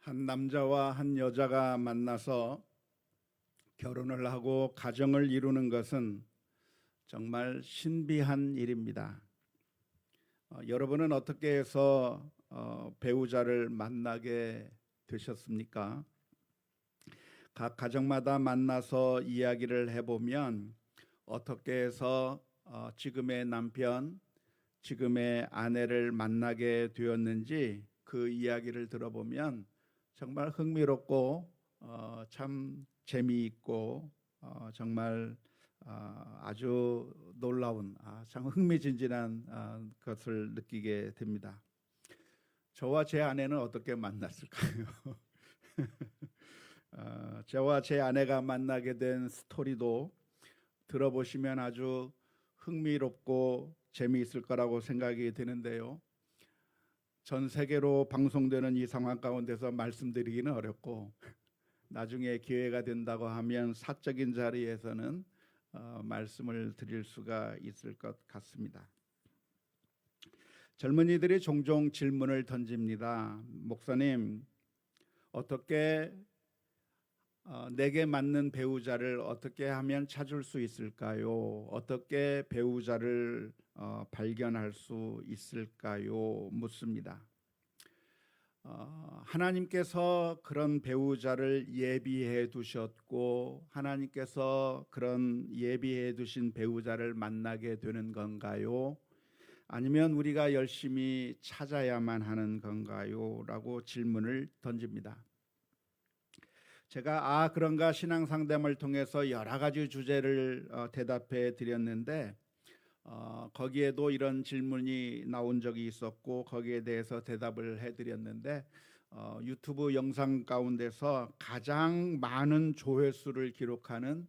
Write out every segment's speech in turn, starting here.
한 남자와 한 여자가 만나서 결혼을 하고 가정을 이루는 것은 정말 신비한 일입니다. 여러분은 어떻게 해서 배우자를 만나게 되셨습니까? 각 가정마다 만나서 이야기를 해보면 어떻게 해서 지금의 남편, 지금의 아내를 만나게 되었는지 그 이야기를 들어보면 정말 흥미롭고 참 재미있고 정말 아주 놀라운 참 흥미진진한 것을 느끼게 됩니다. 저와 제 아내는 어떻게 만났을까요? 저와 제 아내가 만나게 된 스토리도 들어보시면 아주 흥미롭고 재미있을 거라고 생각이 드는데요. 전 세계로 방송되는 이 상황 가운데서 말씀드리기는 어렵고 나중에 기회가 된다고 하면 사적인 자리에서는 말씀을 드릴 수가 있을 것 같습니다. 젊은이들이 종종 질문을 던집니다. 목사님, 어떻게 내게 맞는 배우자를 어떻게 하면 찾을 수 있을까요? 어떻게 배우자를 발견할 수 있을까요? 묻습니다. 하나님께서 그런 배우자를 예비해 두셨고 하나님께서 그런 예비해 두신 배우자를 만나게 되는 건가요? 아니면 우리가 열심히 찾아야만 하는 건가요? 라고 질문을 던집니다. 제가 그런가 신앙 상담을 통해서 여러 가지 주제를 대답해 드렸는데 거기에도 이런 질문이 나온 적이 있었고 거기에 대해서 대답을 해드렸는데 유튜브 영상 가운데서 가장 많은 조회수를 기록하는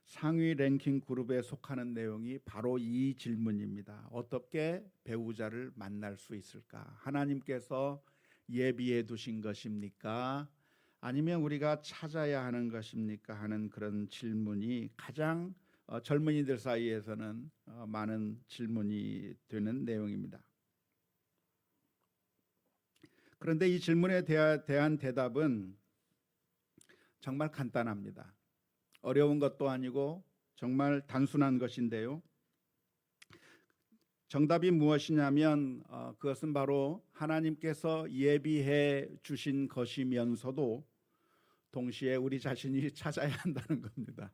상위 랭킹 그룹에 속하는 내용이 바로 이 질문입니다. 어떻게 배우자를 만날 수 있을까? 하나님께서 예비해 두신 것입니까? 아니면 우리가 찾아야 하는 것입니까? 하는 그런 질문이 가장 젊은이들 사이에서는 많은 질문이 되는 내용입니다. 그런데 이 질문에 대한 대답은 정말 간단합니다. 어려운 것도 아니고 정말 단순한 것인데요. 정답이 무엇이냐면 그것은 바로 하나님께서 예비해 주신 것이면서도 동시에 우리 자신이 찾아야 한다는 겁니다.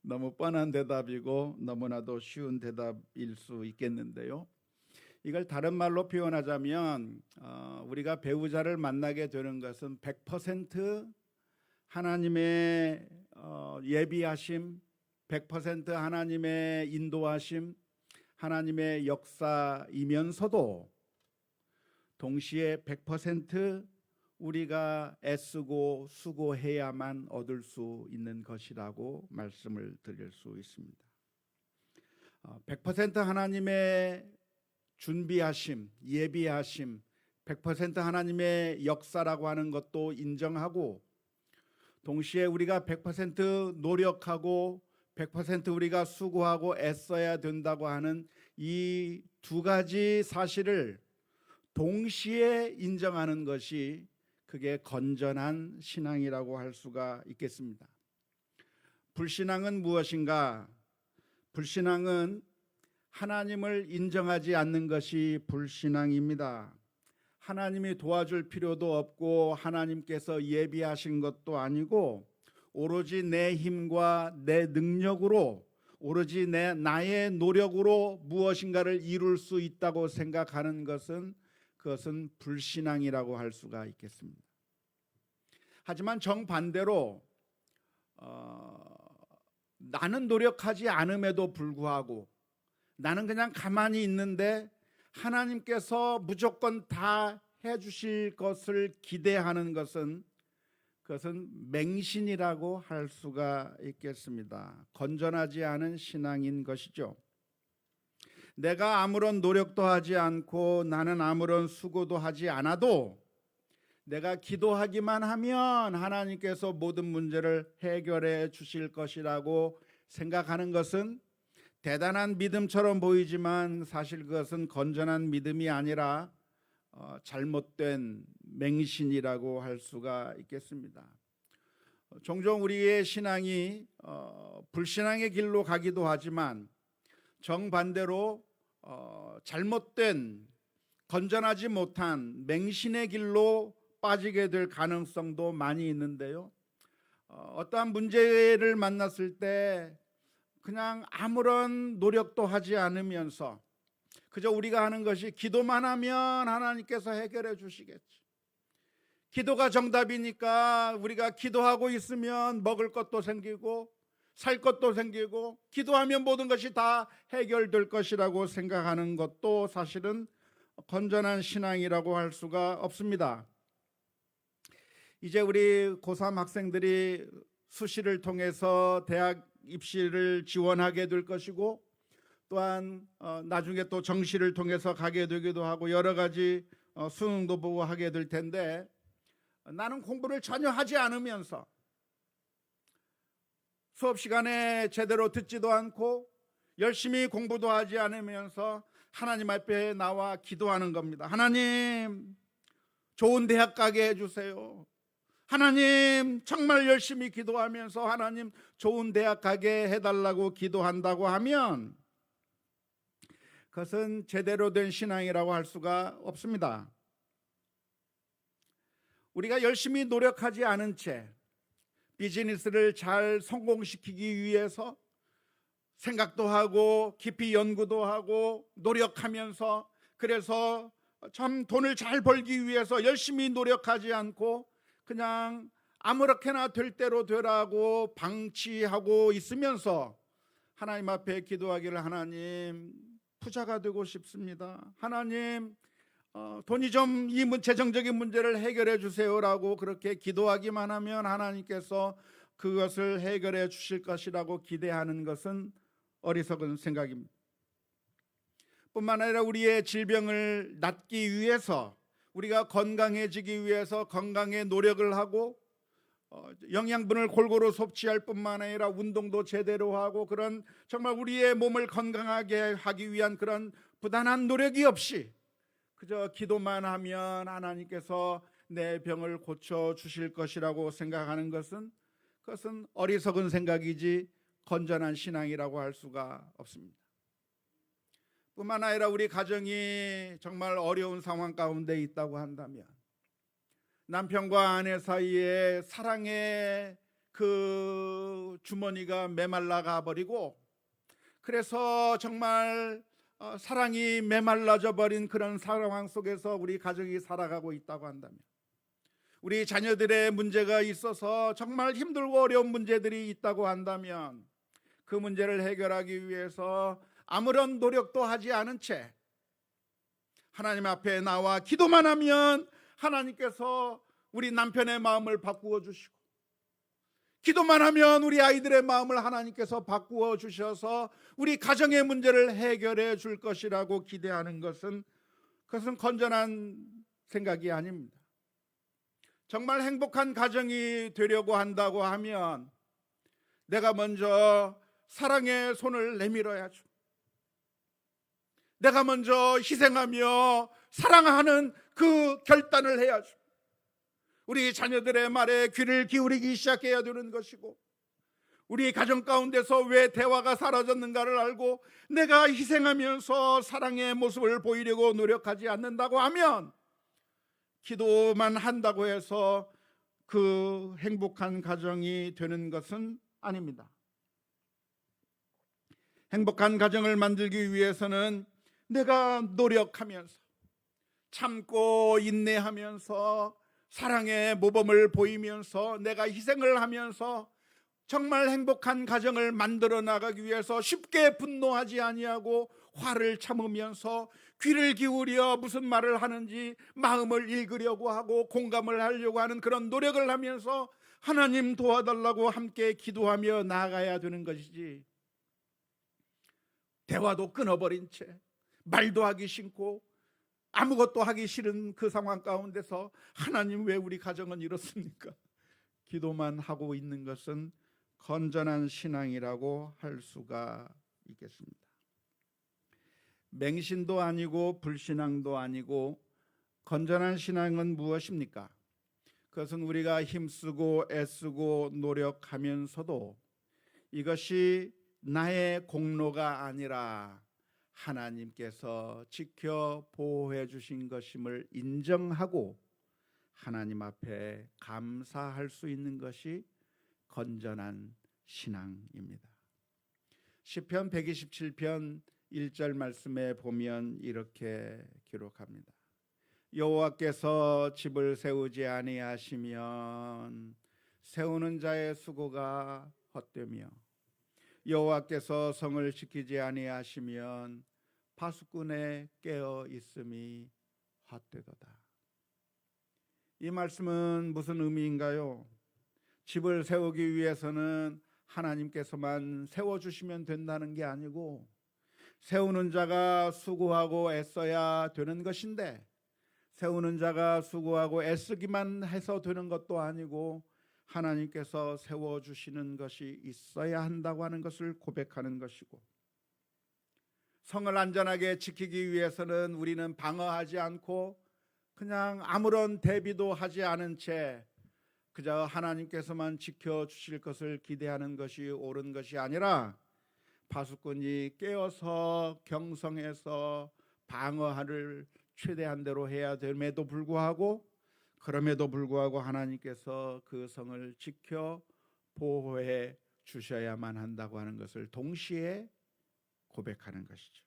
너무 뻔한 대답이고 너무나도 쉬운 대답일 수 있겠는데요. 이걸 다른 말로 표현하자면 우리가 배우자를 만나게 되는 것은 100% 하나님의 예비하심, 100% 하나님의 인도하심, 하나님의 역사이면서도 동시에 100% 우리가 애쓰고 수고해야만 얻을 수 있는 것이라고 말씀을 드릴 수 있습니다. 100% 하나님의 준비하심, 예비하심, 100% 하나님의 역사라고 하는 것도 인정하고 동시에 우리가 100% 노력하고 100% 우리가 수고하고 애써야 된다고 하는 이 두 가지 사실을 동시에 인정하는 것이 그게 건전한 신앙이라고 할 수가 있겠습니다. 불신앙은 무엇인가? 불신앙은 하나님을 인정하지 않는 것이 불신앙입니다. 하나님이 도와줄 필요도 없고 하나님께서 예비하신 것도 아니고 오로지 내 힘과 내 능력으로 오로지 나의 노력으로 무엇인가를 이룰 수 있다고 생각하는 그것은 불신앙이라고 할 수가 있겠습니다. 하지만 정반대로 나는 노력하지 않음에도 불구하고 나는 그냥 가만히 있는데 하나님께서 무조건 다 해주실 것을 기대하는 그것은 맹신이라고 할 수가 있겠습니다. 건전하지 않은 신앙인 것이죠. 내가 아무런 노력도 하지 않고 나는 아무런 수고도 하지 않아도 내가 기도하기만 하면 하나님께서 모든 문제를 해결해 주실 것이라고 생각하는 것은 대단한 믿음처럼 보이지만 사실 그것은 건전한 믿음이 아니라 잘못된 맹신이라고 할 수가 있겠습니다. 종종 우리의 신앙이 불신앙의 길로 가기도 하지만 정반대로 잘못된 건전하지 못한 맹신의 길로 빠지게 될 가능성도 많이 있는데요. 어떠한 문제를 만났을 때 그냥 아무런 노력도 하지 않으면서 그저 우리가 하는 것이 기도만 하면 하나님께서 해결해 주시겠지. 기도가 정답이니까 우리가 기도하고 있으면 먹을 것도 생기고 살 것도 생기고 기도하면 모든 것이 다 해결될 것이라고 생각하는 것도 사실은 건전한 신앙이라고 할 수가 없습니다. 이제 우리 고3 학생들이 수시를 통해서 대학 입시를 지원하게 될 것이고 또한 나중에 또 정시를 통해서 가게 되기도 하고 여러 가지 수능도 보고 하게 될 텐데 나는 공부를 전혀 하지 않으면서 수업 시간에 제대로 듣지도 않고 열심히 공부도 하지 않으면서 하나님 앞에 나와 기도하는 겁니다. 하나님, 좋은 대학 가게 해주세요. 하나님, 정말 열심히 기도하면서 하나님 좋은 대학 가게 해달라고 기도한다고 하면 그것은 제대로 된 신앙이라고 할 수가 없습니다. 우리가 열심히 노력하지 않은 채 비즈니스를 잘 성공시키기 위해서 생각도 하고 깊이 연구도 하고 노력하면서 그래서 참 돈을 잘 벌기 위해서 열심히 노력하지 않고 그냥 아무렇게나 될 대로 되라고 방치하고 있으면서 하나님 앞에 기도하기를 하나님 부자가 되고 싶습니다. 하나님 돈이 좀 이 재정적인 문제를 해결해 주세요라고 그렇게 기도하기만 하면 하나님께서 그것을 해결해 주실 것이라고 기대하는 것은 어리석은 생각입니다. 뿐만 아니라 우리의 질병을 낫기 위해서 우리가 건강해지기 위해서 건강에 노력을 하고 영양분을 골고루 섭취할 뿐만 아니라 운동도 제대로 하고 그런 정말 우리의 몸을 건강하게 하기 위한 그런 부단한 노력이 없이 그저 기도만 하면 하나님께서 내 병을 고쳐 주실 것이라고 생각하는 것은 그것은 어리석은 생각이지 건전한 신앙이라고 할 수가 없습니다. 뿐만 아니라 우리 가정이 정말 어려운 상황 가운데 있다고 한다면 남편과 아내 사이에 사랑의 그 주머니가 메말라 가버리고 그래서 정말 사랑이 메말라져 버린 그런 상황 속에서 우리 가정이 살아가고 있다고 한다면 우리 자녀들의 문제가 있어서 정말 힘들고 어려운 문제들이 있다고 한다면 그 문제를 해결하기 위해서 아무런 노력도 하지 않은 채 하나님 앞에 나와 기도만 하면 하나님께서 우리 남편의 마음을 바꾸어 주시고 기도만 하면 우리 아이들의 마음을 하나님께서 바꾸어 주셔서 우리 가정의 문제를 해결해 줄 것이라고 기대하는 것은 그것은 건전한 생각이 아닙니다. 정말 행복한 가정이 되려고 한다고 하면 내가 먼저 사랑의 손을 내밀어야죠. 내가 먼저 희생하며 사랑하는 그 결단을 해야죠. 우리 자녀들의 말에 귀를 기울이기 시작해야 되는 것이고 우리 가정 가운데서 왜 대화가 사라졌는가를 알고 내가 희생하면서 사랑의 모습을 보이려고 노력하지 않는다고 하면 기도만 한다고 해서 그 행복한 가정이 되는 것은 아닙니다. 행복한 가정을 만들기 위해서는 내가 노력하면서 참고 인내하면서 사랑의 모범을 보이면서 내가 희생을 하면서 정말 행복한 가정을 만들어 나가기 위해서 쉽게 분노하지 아니하고 화를 참으면서 귀를 기울여 무슨 말을 하는지 마음을 읽으려고 하고 공감을 하려고 하는 그런 노력을 하면서 하나님 도와달라고 함께 기도하며 나아가야 되는 것이지 대화도 끊어버린 채 말도 하기 싫고 아무것도 하기 싫은 그 상황 가운데서 하나님 왜 우리 가정은 이렇습니까? 기도만 하고 있는 것은 건전한 신앙이라고 할 수가 있겠습니다. 맹신도 아니고 불신앙도 아니고 건전한 신앙은 무엇입니까? 그것은 우리가 힘쓰고 애쓰고 노력하면서도 이것이 나의 공로가 아니라 하나님께서 지켜 보호해 주신 것임을 인정하고 하나님 앞에 감사할 수 있는 것이 건전한 신앙입니다. 시편 127편 1절 말씀에 보면 이렇게 기록합니다. 여호와께서 집을 세우지 아니하시면 세우는 자의 수고가 헛되며 여호와께서 성을 지키지 아니하시면 파수꾼의 깨어 있음이 헛되도다. 이 말씀은 무슨 의미인가요? 집을 세우기 위해서는 하나님께서만 세워주시면 된다는 게 아니고 세우는 자가 수고하고 애써야 되는 것인데 세우는 자가 수고하고 애쓰기만 해서 되는 것도 아니고 하나님께서 세워주시는 것이 있어야 한다고 하는 것을 고백하는 것이고, 성을 안전하게 지키기 위해서는 우리는 방어하지 않고 그냥 아무런 대비도 하지 않은 채 그저 하나님께서만 지켜주실 것을 기대하는 것이 옳은 것이 아니라 파수꾼이 깨어서 경성해서 방어를 최대한 대로 해야 됨에도 불구하고 하나님께서 그 성을 지켜 보호해 주셔야만 한다고 하는 것을 동시에 고백하는 것이죠.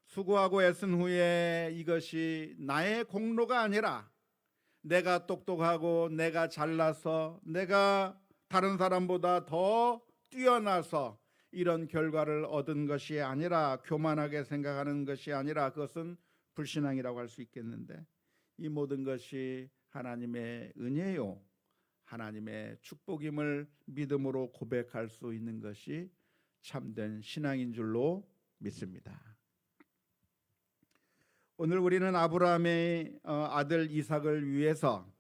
수고하고 애쓴 후에 이것이 나의 공로가 아니라 내가 똑똑하고 내가 잘나서 내가 다른 사람보다 더 뛰어나서 이런 결과를 얻은 것이 아니라, 교만하게 생각하는 것이 아니라 그것은 불신앙이라고 할 수 있겠는데, 이 모든 것이 하나님의 은혜요 하나님의 축복임을 믿음으로 고백할 수 있는 것이 참된 신앙인 줄로 믿습니다. 오늘 우리는 아브라함의 아들 이삭을 위해서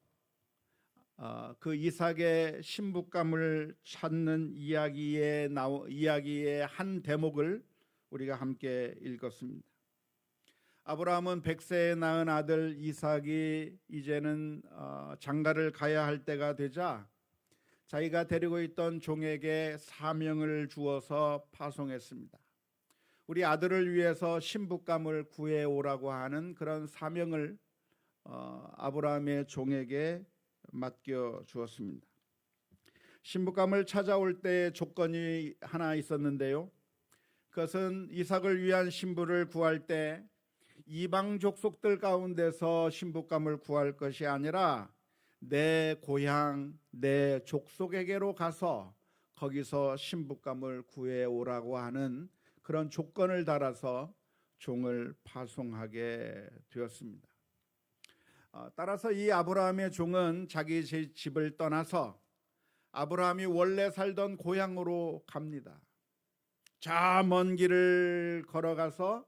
그 이삭의 신부감을 찾는 이야기의 한 대목을 우리가 함께 읽었습니다. 아브라함은 100세에 낳은 아들 이삭이 이제는 장가를 가야 할 때가 되자 자기가 데리고 있던 종에게 사명을 주어서 파송했습니다. 우리 아들을 위해서 신부감을 구해오라고 하는 그런 사명을 아브라함의 종에게 맡겨 주었습니다. 신부감을 찾아올 때 조건이 하나 있었는데요. 그것은 이삭을 위한 신부를 구할 때 이방 족속들 가운데서 신부감을 구할 것이 아니라 내 고향, 내 족속에게로 가서 거기서 신부감을 구해오라고 하는 그런 조건을 달아서 종을 파송하게 되었습니다. 따라서 이 아브라함의 종은 자기 집을 떠나서 아브라함이 원래 살던 고향으로 갑니다. 저 먼 길을 걸어가서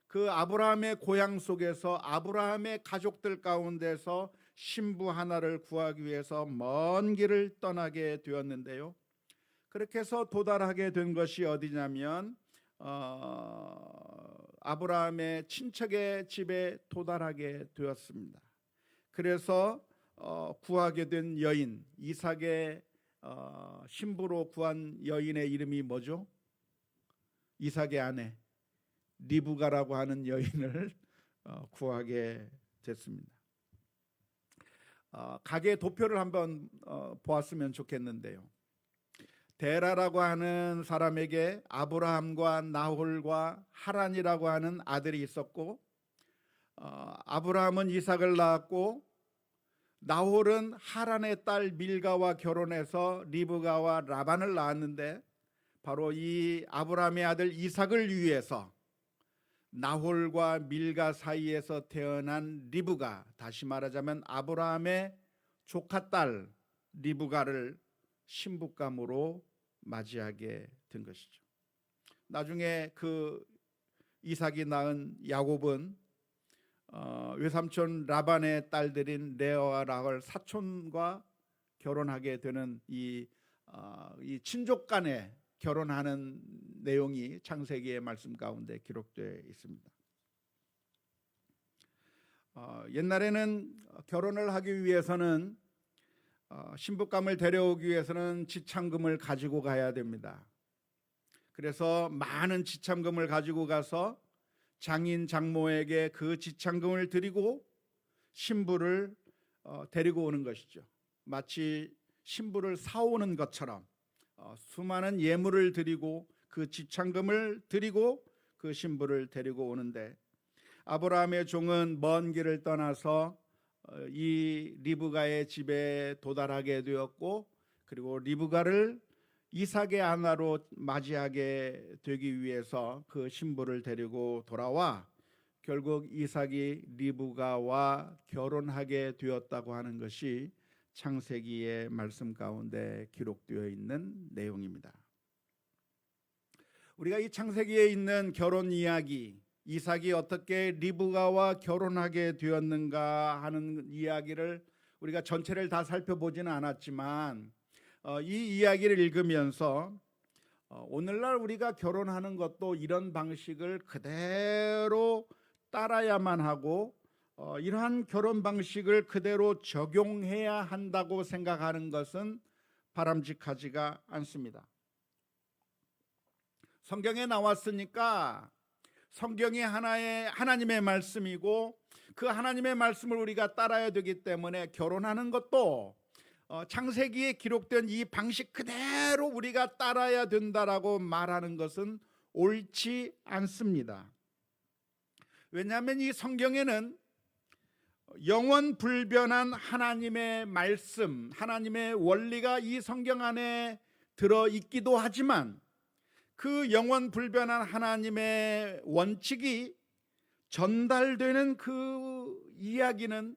그 아브라함의 고향 속에서 아브라함의 가족들 가운데서 신부 하나를 구하기 위해서 먼 길을 떠나게 되었는데요. 그렇게 해서 도달하게 된 것이 어디냐면 아브라함의 친척의 집에 도달하게 되었습니다. 그래서 구하게 된 여인, 이삭의 신부로 구한 여인의 이름이 뭐죠? 이삭의 아내 리브가라고 하는 여인을 구하게 됐습니다. 가게 도표를 한번 보았으면 좋겠는데요. 데라라고 하는 사람에게 아브라함과 나홀과 하란이라고 하는 아들이 있었고, 아브라함은 이삭을 낳았고 나홀은 하란의 딸 밀가와 결혼해서 리브가와 라반을 낳았는데, 바로 이 아브라함의 아들 이삭을 위해서 나홀과 밀가 사이에서 태어난 리브가, 다시 말하자면 아브라함의 조카 딸 리브가를 신부감으로 맞이하게 된 것이죠. 나중에 그 이삭이 낳은 야곱은 외삼촌 라반의 딸들인 레아와 라헬 사촌과 결혼하게 되는 이 친족 간에 결혼하는 내용이 창세기의 말씀 가운데 기록되어 있습니다. 옛날에는 결혼을 하기 위해서는 신부감을 데려오기 위해서는 지참금을 가지고 가야 됩니다. 그래서 많은 지참금을 가지고 가서 장인 장모에게 그 지참금을 드리고 신부를 데리고 오는 것이죠. 마치 신부를 사오는 것처럼 수많은 예물을 드리고 그 지참금을 드리고 그 신부를 데리고 오는데, 아브라함의 종은 먼 길을 떠나서 이 리브가의 집에 도달하게 되었고, 그리고 리브가를 이삭의 아내로 맞이하게 되기 위해서 그 신부를 데리고 돌아와 결국 이삭이 리브가와 결혼하게 되었다고 하는 것이 창세기의 말씀 가운데 기록되어 있는 내용입니다. 우리가 이 창세기에 있는 결혼 이야기, 이삭이 어떻게 리브가와 결혼하게 되었는가 하는 이야기를 우리가 전체를 다 살펴보지는 않았지만, 이 이야기를 읽으면서 오늘날 우리가 결혼하는 것도 이런 방식을 그대로 따라야만 하고 이러한 결혼 방식을 그대로 적용해야 한다고 생각하는 것은 바람직하지가 않습니다. 성경에 나왔으니까 성경이 하나님의 말씀이고 그 하나님의 말씀을 우리가 따라야 되기 때문에 결혼하는 것도 창세기에 기록된 이 방식 그대로 우리가 따라야 된다라고 말하는 것은 옳지 않습니다. 왜냐하면 이 성경에는 영원 불변한 하나님의 말씀, 하나님의 원리가 이 성경 안에 들어있기도 하지만 그 영원 불변한 하나님의 원칙이 전달되는 그 이야기는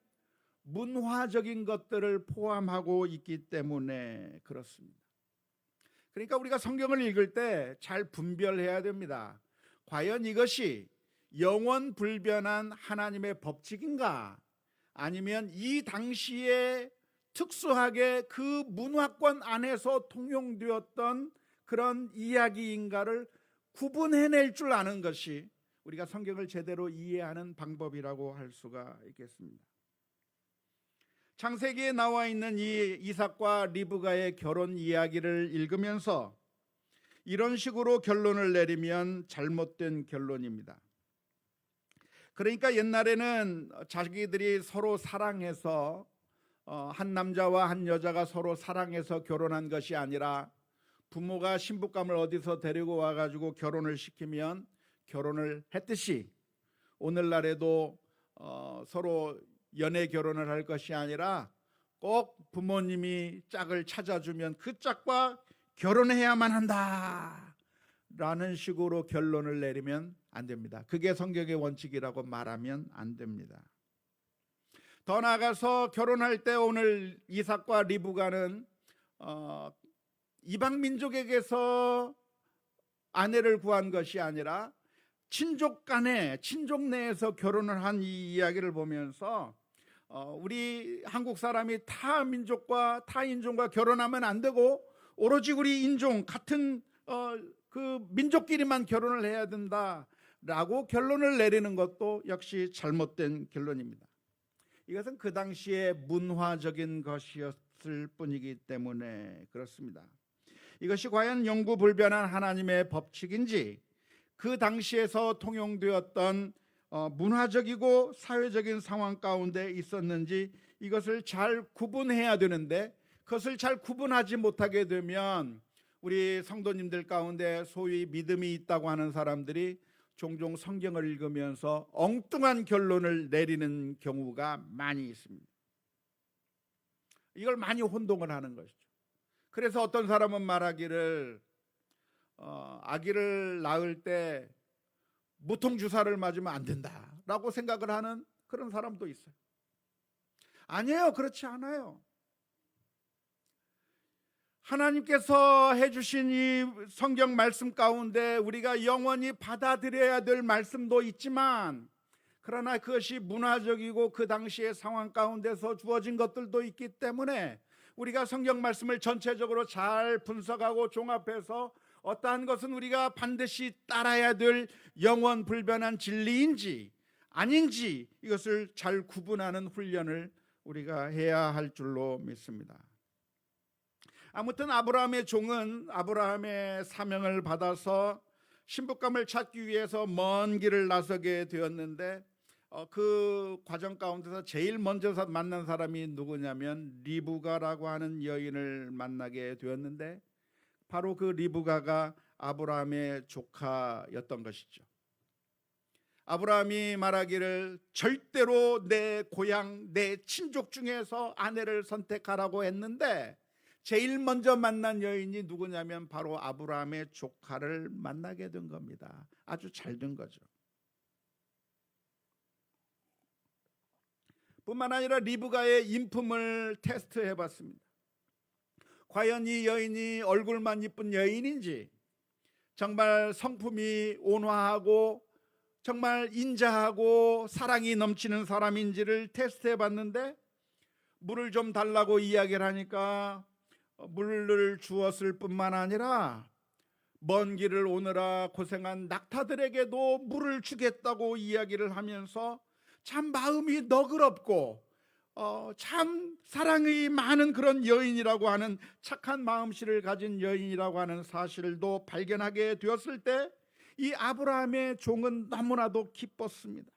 문화적인 것들을 포함하고 있기 때문에 그렇습니다. 그러니까 우리가 성경을 읽을 때 잘 분별해야 됩니다. 과연 이것이 영원 불변한 하나님의 법칙인가, 아니면 이 당시에 특수하게 그 문화권 안에서 통용되었던 그런 이야기인가를 구분해낼 줄 아는 것이 우리가 성경을 제대로 이해하는 방법이라고 할 수가 있겠습니다. 창세기에 나와 있는 이 이삭과 리브가의 결혼 이야기를 읽으면서 이런 식으로 결론을 내리면 잘못된 결론입니다. 그러니까 옛날에는 자기들이 서로 사랑해서 한 남자와 한 여자가 서로 사랑해서 결혼한 것이 아니라 부모가 신부감을 어디서 데리고 와가지고 결혼을 시키면 결혼을 했듯이 오늘날에도 서로 연애 결혼을 할 것이 아니라 꼭 부모님이 짝을 찾아주면 그 짝과 결혼해야만 한다 라는 식으로 결론을 내리면 안 됩니다. 그게 성경의 원칙이라고 말하면 안 됩니다. 더 나아가서 결혼할 때 오늘 이삭과 리브가는 이방 민족에게서 아내를 구한 것이 아니라 친족 간에, 친족 내에서 결혼을 한 이 이야기를 보면서 우리 한국 사람이 타 민족과 타 인종과 결혼하면 안 되고 오로지 우리 인종 같은 그 민족끼리만 결혼을 해야 된다라고 결론을 내리는 것도 역시 잘못된 결론입니다. 이것은 그 당시에 문화적인 것이었을 뿐이기 때문에 그렇습니다. 이것이 과연 영구불변한 하나님의 법칙인지, 그 당시에서 통용되었던 문화적이고 사회적인 상황 가운데 있었는지 이것을 잘 구분해야 되는데, 그것을 잘 구분하지 못하게 되면 우리 성도님들 가운데 소위 믿음이 있다고 하는 사람들이 종종 성경을 읽으면서 엉뚱한 결론을 내리는 경우가 많이 있습니다. 이걸 많이 혼동을 하는 것이죠. 그래서 어떤 사람은 말하기를 아기를 낳을 때 무통주사를 맞으면 안 된다라고 생각을 하는 그런 사람도 있어요. 아니에요. 그렇지 않아요. 하나님께서 해주신 이 성경 말씀 가운데 우리가 영원히 받아들여야 될 말씀도 있지만, 그러나 그것이 문화적이고 그 당시의 상황 가운데서 주어진 것들도 있기 때문에 우리가 성경 말씀을 전체적으로 잘 분석하고 종합해서 어떠한 것은 우리가 반드시 따라야 될 영원 불변한 진리인지, 아닌지 이것을 잘 구분하는 훈련을 우리가 해야 할 줄로 믿습니다. 아무튼 아브라함의 종은 아브라함의 사명을 받아서 신부감을 찾기 위해서 먼 길을 나서게 되었는데 그 과정 가운데서 제일 먼저 만난 사람이 누구냐면 리브가라고 하는 여인을 만나게 되었는데 바로 그 리브가가 아브라함의 조카였던 것이죠. 아브라함이 말하기를 절대로 내 고향 내 친족 중에서 아내를 선택하라고 했는데 제일 먼저 만난 여인이 누구냐면 바로 아브라함의 조카를 만나게 된 겁니다. 아주 잘 된 거죠. 뿐만 아니라 리브가의 인품을 테스트해 봤습니다. 과연 이 여인이 얼굴만 이쁜 여인인지, 정말 성품이 온화하고 정말 인자하고 사랑이 넘치는 사람인지를 테스트해 봤는데 물을 좀 달라고 이야기를 하니까 물을 주었을 뿐만 아니라 먼 길을 오느라 고생한 낙타들에게도 물을 주겠다고 이야기를 하면서 참 마음이 너그럽고 참 사랑이 많은 그런 여인이라고 하는 착한 마음씨를 가진 여인이라고 하는 사실도 발견하게 되었을 때 이 아브라함의 종은 너무나도 기뻤습니다.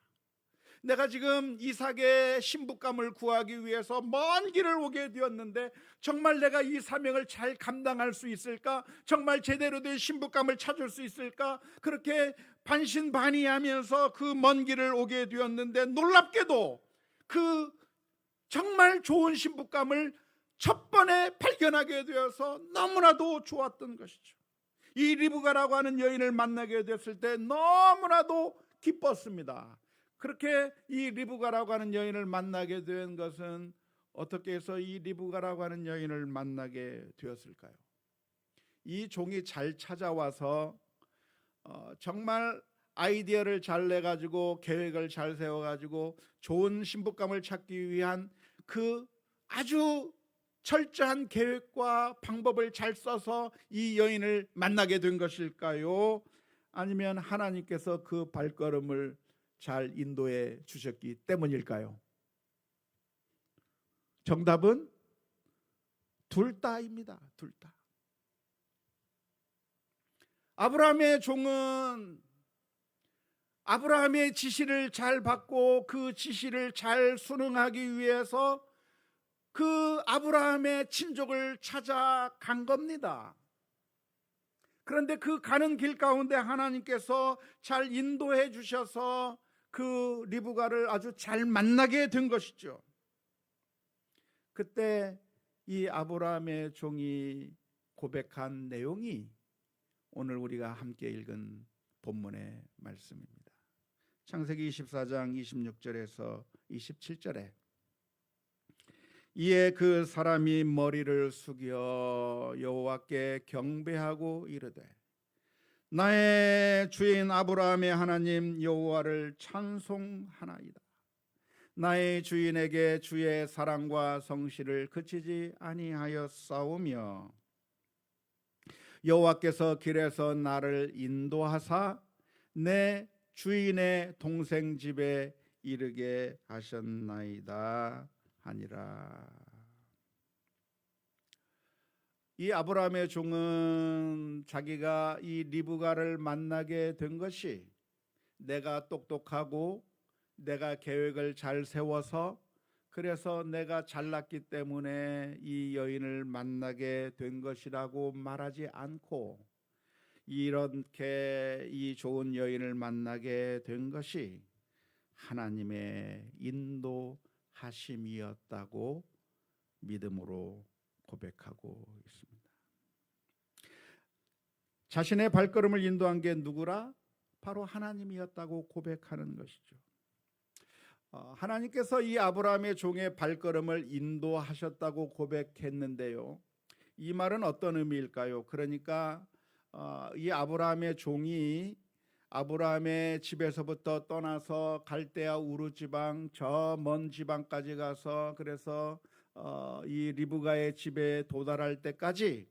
내가 지금 이삭의 신부감을 구하기 위해서 먼 길을 오게 되었는데 정말 내가 이 사명을 잘 감당할 수 있을까? 정말 제대로 된 신부감을 찾을 수 있을까? 그렇게 반신반의하면서 그 먼 길을 오게 되었는데 놀랍게도 그 정말 좋은 신부감을 첫 번에 발견하게 되어서 너무나도 좋았던 것이죠. 이 리브가라고 하는 여인을 만나게 됐을 때 너무나도 기뻤습니다. 그렇게 이 리브가라고 하는 여인을 만나게 된 것은 어떻게 해서 이 리브가라고 하는 여인을 만나게 되었을까요? 이 종이 잘 찾아와서 정말 아이디어를 잘 내가지고 계획을 잘 세워가지고 좋은 신부감을 찾기 위한 그 아주 철저한 계획과 방법을 잘 써서 이 여인을 만나게 된 것일까요? 아니면 하나님께서 그 발걸음을 잘 인도해 주셨기 때문일까요? 정답은 둘 다입니다. 둘 다. 아브라함의 종은 아브라함의 지시를 잘 받고 그 지시를 잘 순응하기 위해서 그 아브라함의 친족을 찾아간 겁니다. 그런데 그 가는 길 가운데 하나님께서 잘 인도해 주셔서 그 리브가를 아주 잘 만나게 된 것이죠. 그때 이 아브라함의 종이 고백한 내용이 오늘 우리가 함께 읽은 본문의 말씀입니다. 창세기 24장 26절에서 27절에 이에 그 사람이 머리를 숙여 여호와께 경배하고 이르되 나의 주인 아브라함의 하나님 여호와를 찬송하나이다. 나의 주인에게 주의 사랑과 성실을 그치지 아니하였사오며 여호와께서 길에서 나를 인도하사 내 주인의 동생 집에 이르게 하셨나이다 하니라. 이 아브라함의 종은 자기가 이 리브가를 만나게 된 것이 내가 똑똑하고 내가 계획을 잘 세워서 그래서 내가 잘났기 때문에 이 여인을 만나게 된 것이라고 말하지 않고 이렇게 이 좋은 여인을 만나게 된 것이 하나님의 인도하심이었다고 믿음으로 고백하고 있습니다. 자신의 발걸음을 인도한 게 누구라? 바로 하나님이었다고 고백하는 것이죠. 하나님께서 이 아브라함의 종의 발걸음을 인도하셨다고 고백했는데요. 이 말은 어떤 의미일까요? 그러니까 이 아브라함의 종이 아브라함의 집에서부터 떠나서 갈대아 우르 지방 저 먼 지방까지 가서 그래서 이 리브가의 집에 도달할 때까지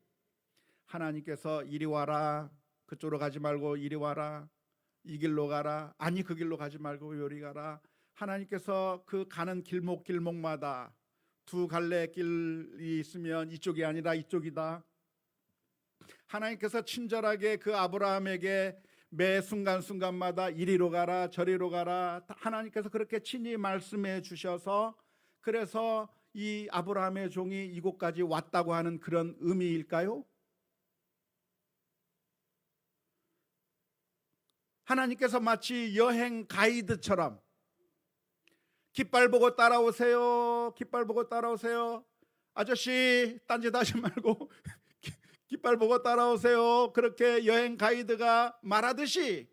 하나님께서 이리 와라, 그쪽으로 가지 말고 이리 와라, 이 길로 가라. 아니 그 길로 가지 말고 요리 가라. 하나님께서 그 가는 길목마다 두 갈래 길이 있으면 이쪽이 아니라 이쪽이다. 하나님께서 친절하게 그 아브라함에게 매 순간순간마다 이리로 가라 저리로 가라 하나님께서 그렇게 친히 말씀해 주셔서 그래서 이 아브라함의 종이 이곳까지 왔다고 하는 그런 의미일까요? 하나님께서 마치 여행 가이드처럼 깃발 보고 따라오세요. 깃발 보고 따라오세요. 아저씨 딴짓 하지 말고 깃발 보고 따라오세요. 그렇게 여행 가이드가 말하듯이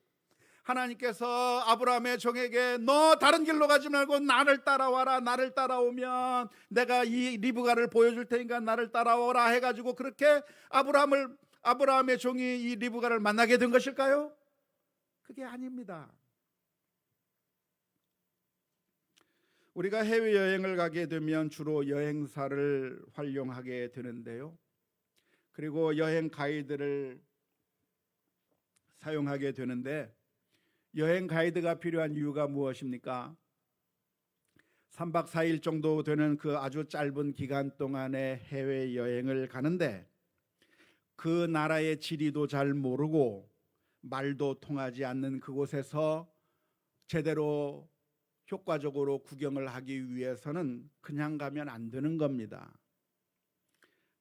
하나님께서 아브라함의 종에게 너 다른 길로 가지 말고 나를 따라와라. 나를 따라오면 내가 이 리브가를 보여줄 테니까 나를 따라오라 해가지고 그렇게 아브라함의 종이 이 리브가를 만나게 된 것일까요? 그게 아닙니다. 우리가 해외여행을 가게 되면 주로 여행사를 활용하게 되는데요. 그리고 여행 가이드를 사용하게 되는데 여행 가이드가 필요한 이유가 무엇입니까? 3박 4일 정도 되는 그 아주 짧은 기간 동안에 해외여행을 가는데 그 나라의 지리도 잘 모르고 말도 통하지 않는 그곳에서 제대로 효과적으로 구경을 하기 위해서는 그냥 가면 안 되는 겁니다.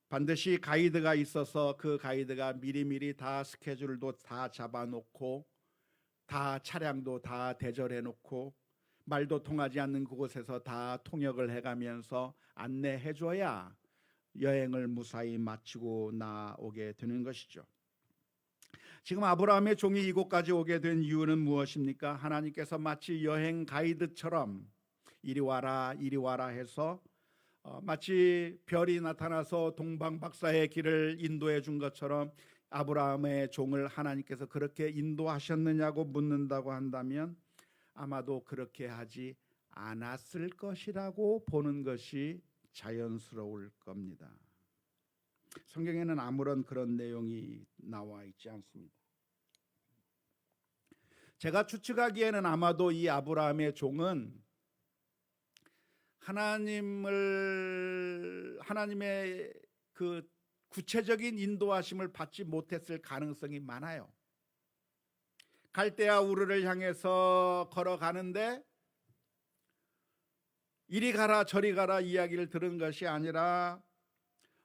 반드시 가이드가 있어서 그 가이드가 미리미리 다 스케줄도 다 잡아놓고 다 차량도 다 대절해 놓고 말도 통하지 않는 그곳에서 다 통역을 해가면서 안내해 줘야 여행을 무사히 마치고 나오게 되는 것이죠. 지금 아브라함의 종이 이곳까지 오게 된 이유는 무엇입니까? 하나님께서 마치 여행 가이드처럼 이리 와라 이리 와라 해서 마치 별이 나타나서 동방박사의 길을 인도해 준 것처럼 아브라함의 종을 하나님께서 그렇게 인도하셨느냐고 묻는다고 한다면 아마도 그렇게 하지 않았을 것이라고 보는 것이 자연스러울 겁니다. 성경에는 아무런 그런 내용이 나와 있지 않습니다. 제가 추측하기에는 아마도 이 아브라함의 종은 하나님의 그 구체적인 인도하심을 받지 못했을 가능성이 많아요. 갈대아 우르를 향해서 걸어가는데 이리 가라 저리 가라 이야기를 들은 것이 아니라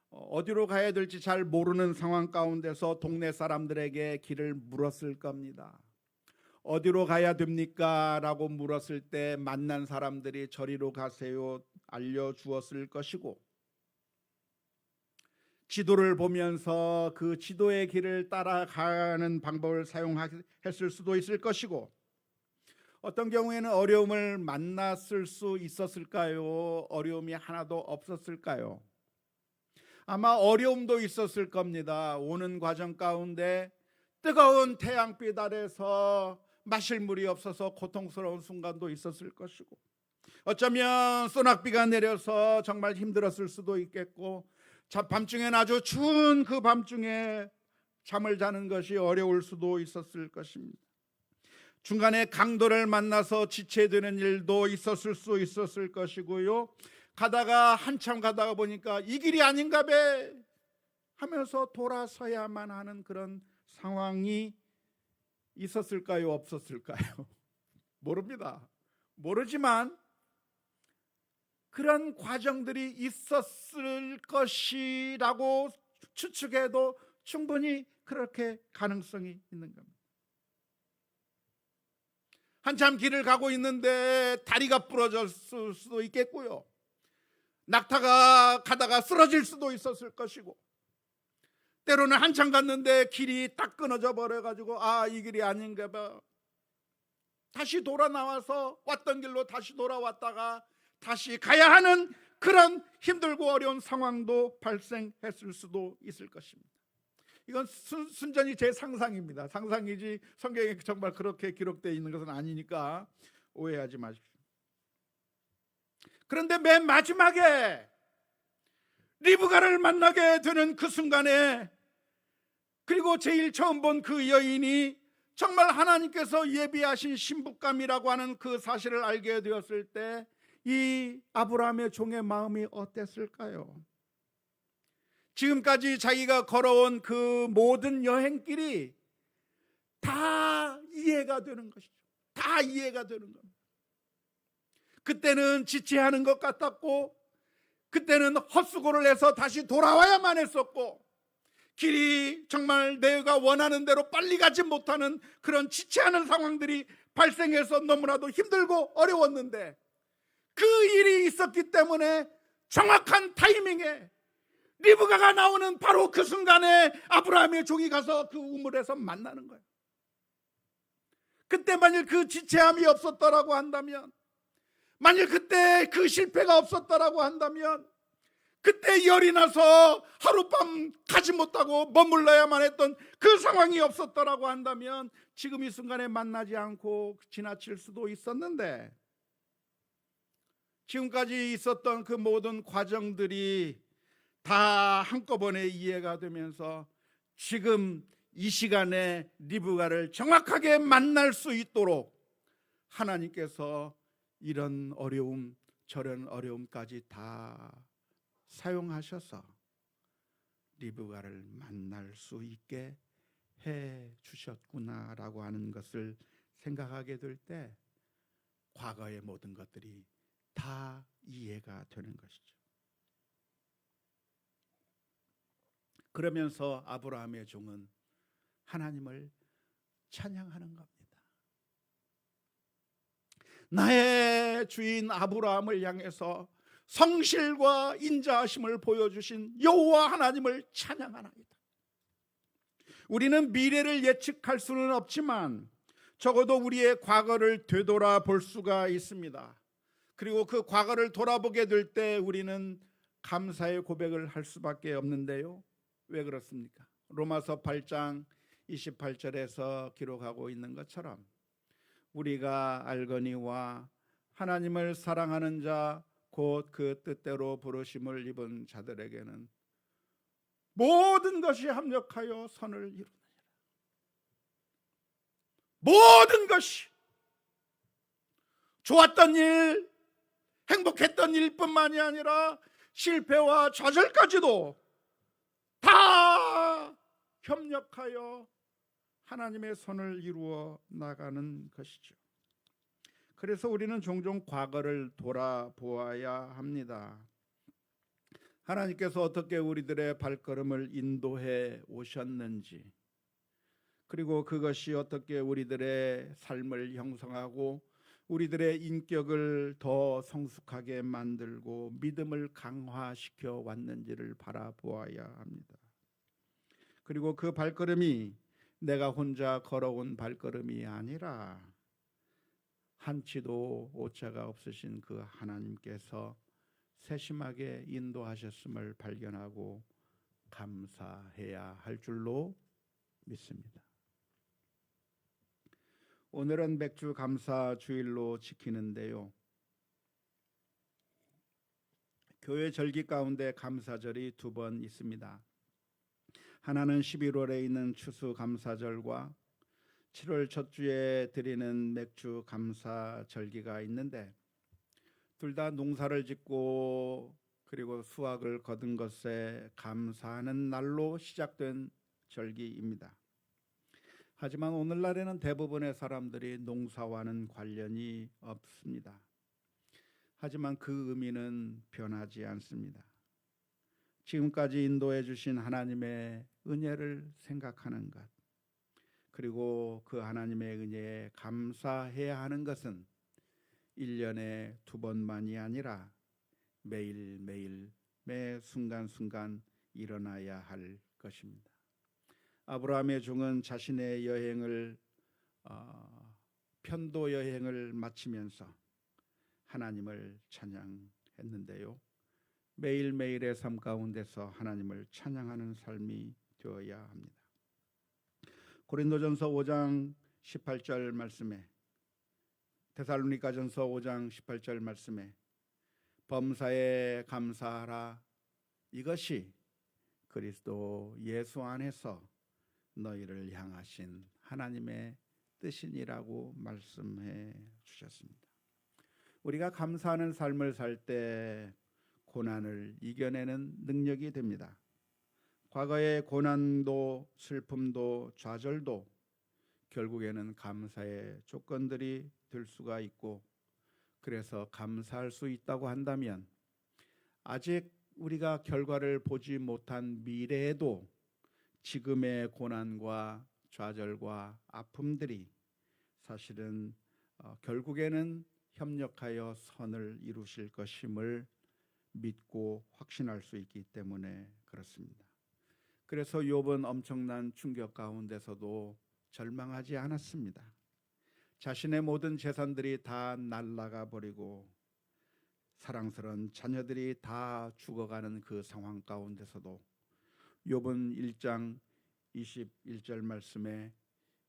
어디로 가야 될지 잘 모르는 상황 가운데서 동네 사람들에게 길을 물었을 겁니다. 어디로 가야 됩니까? 라고 물었을 때 만난 사람들이 저리로 가세요 알려주었을 것이고 지도를 보면서 그 지도의 길을 따라가는 방법을 사용했을 수도 있을 것이고 어떤 경우에는 어려움을 만났을 수 있었을까요? 어려움이 하나도 없었을까요? 아마 어려움도 있었을 겁니다. 오는 과정 가운데 뜨거운 태양빛 아래서 마실 물이 없어서 고통스러운 순간도 있었을 것이고 어쩌면 소낙비가 내려서 정말 힘들었을 수도 있겠고 밤중엔 아주 추운 그 밤중에 잠을 자는 것이 어려울 수도 있었을 것입니다. 중간에 강도를 만나서 지체되는 일도 있었을 수 있었을 것이고요. 한참 가다가 보니까 이 길이 아닌가 봐 하면서 돌아서야만 하는 그런 상황이 있었을까요? 없었을까요? 모릅니다. 모르지만 그런 과정들이 있었을 것이라고 추측해도 충분히 그렇게 가능성이 있는 겁니다. 한참 길을 가고 있는데 다리가 부러졌을 수도 있겠고요. 낙타가 가다가 쓰러질 수도 있었을 것이고 때로는 한참 갔는데 길이 딱 끊어져 버려가지고 이 길이 아닌가 봐 다시 돌아 나와서 왔던 길로 다시 돌아왔다가 다시 가야 하는 그런 힘들고 어려운 상황도 발생했을 수도 있을 것입니다. 이건 순전히 제 상상입니다. 상상이지 성경에 정말 그렇게 기록되어 있는 것은 아니니까 오해하지 마십시오. 그런데 맨 마지막에 리브가를 만나게 되는 그 순간에 그리고 제일 처음 본 그 여인이 정말 하나님께서 예비하신 신부감이라고 하는 그 사실을 알게 되었을 때 이 아브라함의 종의 마음이 어땠을까요? 지금까지 자기가 걸어온 그 모든 여행길이 다 이해가 되는 것이죠. 다 이해가 되는 겁니다. 그때는 지체하는 것 같았고, 그때는 헛수고를 해서 다시 돌아와야만 했었고, 길이 정말 내가 원하는 대로 빨리 가지 못하는 그런 지체하는 상황들이 발생해서 너무나도 힘들고 어려웠는데, 그 일이 있었기 때문에 정확한 타이밍에 리브가가 나오는 바로 그 순간에 아브라함의 종이 가서 그 우물에서 만나는 거예요. 그때 만일 그 지체함이 없었더라고 한다면, 만일 그때 그 실패가 없었더라고 한다면, 그때 열이 나서 하룻밤 가지 못하고 머물러야만 했던 그 상황이 없었더라고 한다면 지금 이 순간에 만나지 않고 지나칠 수도 있었는데, 지금까지 있었던 그 모든 과정들이 다 한꺼번에 이해가 되면서 지금 이 시간에 리브가를 정확하게 만날 수 있도록 하나님께서 이런 어려움 저런 어려움까지 다 사용하셔서 리브가를 만날 수 있게 해 주셨구나라고 하는 것을 생각하게 될 때 과거의 모든 것들이 다 이해가 되는 것이죠. 그러면서 아브라함의 종은 하나님을 찬양하는 겁니다. 나의 주인 아브라함을 향해서 성실과 인자하심을 보여주신 여호와 하나님을 찬양하나이다. 우리는 미래를 예측할 수는 없지만 적어도 우리의 과거를 되돌아볼 수가 있습니다. 그리고 그 과거를 돌아보게 될 때 우리는 감사의 고백을 할 수밖에 없는데요. 왜 그렇습니까? 로마서 8장 28절에서 기록하고 있는 것처럼 우리가 알거니와 하나님을 사랑하는 자 곧 그 뜻대로 부르심을 입은 자들에게는 모든 것이 합력하여 선을 이루느니라. 모든 것이 좋았던 일, 행복했던 일뿐만이 아니라 실패와 좌절까지도 다 협력하여 하나님의 선을 이루어 나가는 것이죠. 그래서 우리는 종종 과거를 돌아보아야 합니다. 하나님께서 어떻게 우리들의 발걸음을 인도해 오셨는지, 그리고 그것이 어떻게 우리들의 삶을 형성하고 우리들의 인격을 더 성숙하게 만들고 믿음을 강화시켜 왔는지를 바라보아야 합니다. 그리고 그 발걸음이 내가 혼자 걸어온 발걸음이 아니라 한치도 오차가 없으신 그 하나님께서 세심하게 인도하셨음을 발견하고 감사해야 할 줄로 믿습니다. 오늘은 맥주 감사 주일로 지키는데요. 교회 절기 가운데 감사절이 2번 있습니다. 하나는 11월에 있는 추수 감사절과 7월 첫 주에 드리는 맥주 감사 절기가 있는데, 둘 다 농사를 짓고 그리고 수확을 거둔 것에 감사하는 날로 시작된 절기입니다. 하지만 오늘날에는 대부분의 사람들이 농사와는 관련이 없습니다. 하지만 그 의미는 변하지 않습니다. 지금까지 인도해 주신 하나님의 은혜를 생각하는 것, 그리고 그 하나님의 은혜에 감사해야 하는 것은 1년에 2번만이 아니라 매일매일 매 순간순간 일어나야 할 것입니다. 아브라함의 종은 자신의 여행을 편도 여행을 마치면서 하나님을 찬양했는데요. 매일매일의 삶 가운데서 하나님을 찬양하는 삶이 되어야 합니다. 고린도전서 5장 18절 말씀에, 데살로니가전서 5장 18절 말씀에 범사에 감사하라, 이것이 그리스도 예수 안에서 너희를 향하신 하나님의 뜻이니라고 말씀해 주셨습니다. 우리가 감사하는 삶을 살 때 고난을 이겨내는 능력이 됩니다. 과거의 고난도 슬픔도 좌절도 결국에는 감사의 조건들이 될 수가 있고, 그래서 감사할 수 있다고 한다면 아직 우리가 결과를 보지 못한 미래에도 지금의 고난과 좌절과 아픔들이 사실은 결국에는 협력하여 선을 이루실 것임을 믿고 확신할 수 있기 때문에 그렇습니다. 그래서 욥은 엄청난 충격 가운데서도 절망하지 않았습니다. 자신의 모든 재산들이 다 날아가 버리고 사랑스러운 자녀들이 다 죽어가는 그 상황 가운데서도 욥은 1장 21절 말씀에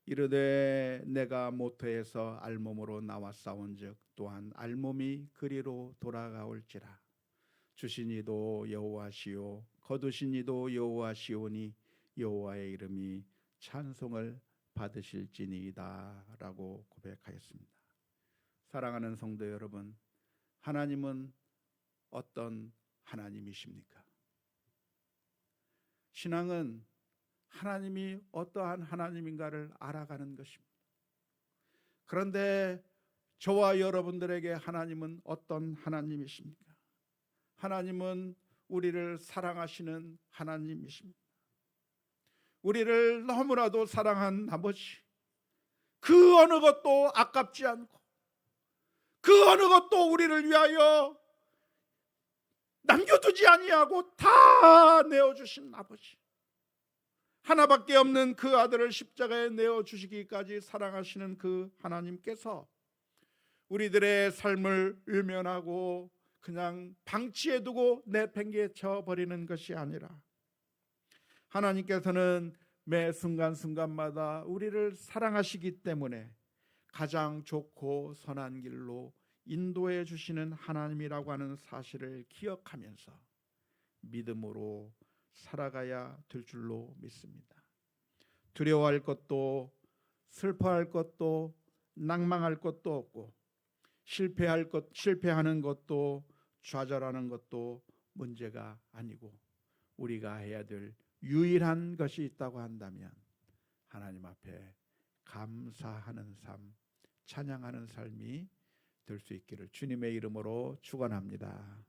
이르되 내가 모태에서 알몸으로 나와 싸운즉 또한 알몸이 그리로 돌아가올지라. 주신 이도 여호와시요 거두신 이도 여호와시오니 여호와의 이름이 찬송을 받으실지니이다 라고 고백하였습니다. 사랑하는 성도 여러분, 하나님은 어떤 하나님이십니까? 신앙은 하나님이 어떠한 하나님인가를 알아가는 것입니다. 그런데 저와 여러분들에게 하나님은 어떤 하나님이십니까? 하나님은 우리를 사랑하시는 하나님이십니다. 우리를 너무나도 사랑한 나머지 그 어느 것도 아깝지 않고 그 어느 것도 우리를 위하여 남겨두지 아니하고 다 내어주신 아버지, 하나밖에 없는 그 아들을 십자가에 내어주시기까지 사랑하시는 그 하나님께서 우리들의 삶을 외면하고 그냥 방치해두고 내팽개쳐 버리는 것이 아니라 하나님께서는 매 순간순간마다 우리를 사랑하시기 때문에 가장 좋고 선한 길로 인도해 주시는 하나님이라고 하는 사실을 기억하면서 믿음으로 살아가야 될 줄로 믿습니다. 두려워할 것도 슬퍼할 것도 낭망할 것도 없고 실패하는 것도 좌절하는 것도 문제가 아니고 우리가 해야 될 유일한 것이 있다고 한다면 하나님 앞에 감사하는 삶, 찬양하는 삶이 될 수 있기를 주님의 이름으로 축원합니다.